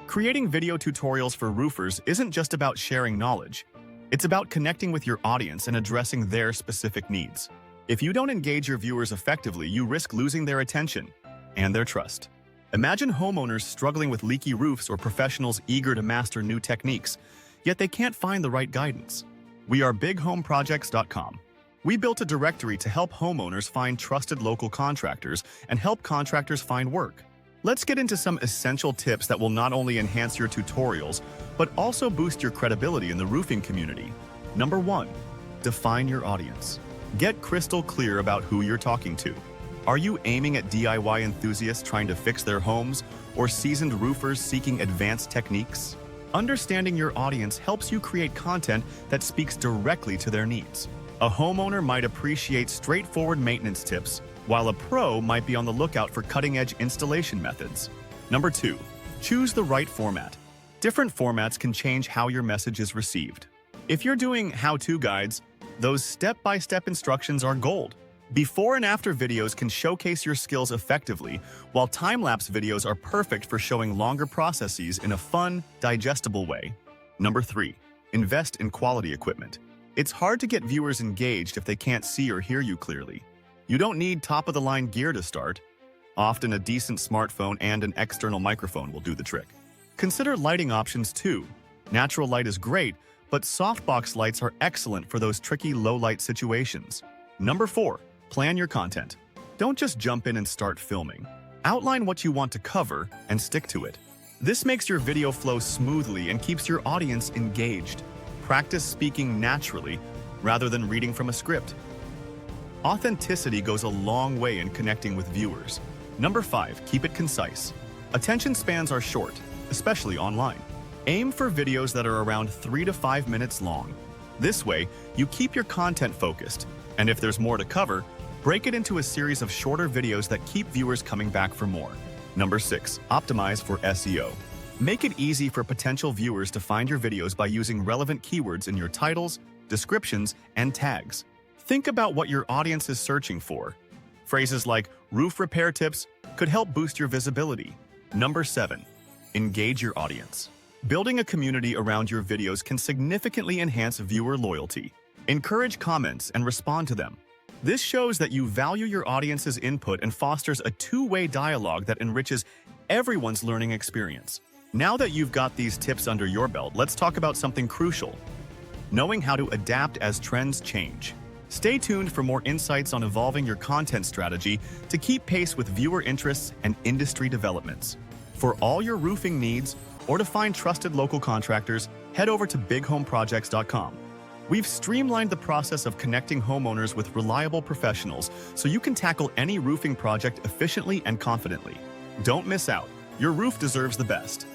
Creating video tutorials for roofers isn't just about sharing knowledge. It's about connecting with your audience and addressing their specific needs. If you don't engage your viewers effectively, you risk losing their attention and their trust. Imagine homeowners struggling with leaky roofs or professionals eager to master new techniques, yet they can't find the right guidance. We are bighomeprojects.com. We built a directory to help homeowners find trusted local contractors and help contractors find work. Let's get into some essential tips that will not only enhance your tutorials, but also boost your credibility in the roofing community. Number 1. Define your audience. Get crystal clear about who you're talking to. Are you aiming at DIY enthusiasts trying to fix their homes or seasoned roofers seeking advanced techniques? Understanding your audience helps you create content that speaks directly to their needs. A homeowner might appreciate straightforward maintenance tips, while a pro might be on the lookout for cutting-edge installation methods. Number 2. Choose the right format. Different formats can change how your message is received. If you're doing how-to guides, those step-by-step instructions are gold. Before and after videos can showcase your skills effectively, while time-lapse videos are perfect for showing longer processes in a fun, digestible way. Number 3. Invest in quality equipment. It's hard to get viewers engaged if they can't see or hear you clearly. You don't need top-of-the-line gear to start. Often a decent smartphone and an external microphone will do the trick. Consider lighting options too. Natural light is great, but softbox lights are excellent for those tricky low-light situations. Number 4. Plan your content. Don't just jump in and start filming. Outline what you want to cover and stick to it. This makes your video flow smoothly and keeps your audience engaged. Practice speaking naturally rather than reading from a script. Authenticity goes a long way in connecting with viewers. Number 5. Keep it concise. Attention spans are short, especially online. Aim for videos that are around 3 to 5 minutes long. This way, you keep your content focused, and if there's more to cover, break it into a series of shorter videos that keep viewers coming back for more. Number 6. Optimize for SEO. Make it easy for potential viewers to find your videos by using relevant keywords in your titles, descriptions, and tags. Think about what your audience is searching for. Phrases like roof repair tips could help boost your visibility. Number 7. Engage your audience. Building a community around your videos can significantly enhance viewer loyalty. Encourage comments and respond to them. This shows that you value your audience's input and fosters a two-way dialogue that enriches everyone's learning experience. Now that you've got these tips under your belt, let's talk about something crucial: knowing how to adapt as trends change. Stay tuned for more insights on evolving your content strategy to keep pace with viewer interests and industry developments. For all your roofing needs, or to find trusted local contractors, head over to bighomeprojects.com. We've streamlined the process of connecting homeowners with reliable professionals so you can tackle any roofing project efficiently and confidently. Don't miss out. Your roof deserves the best.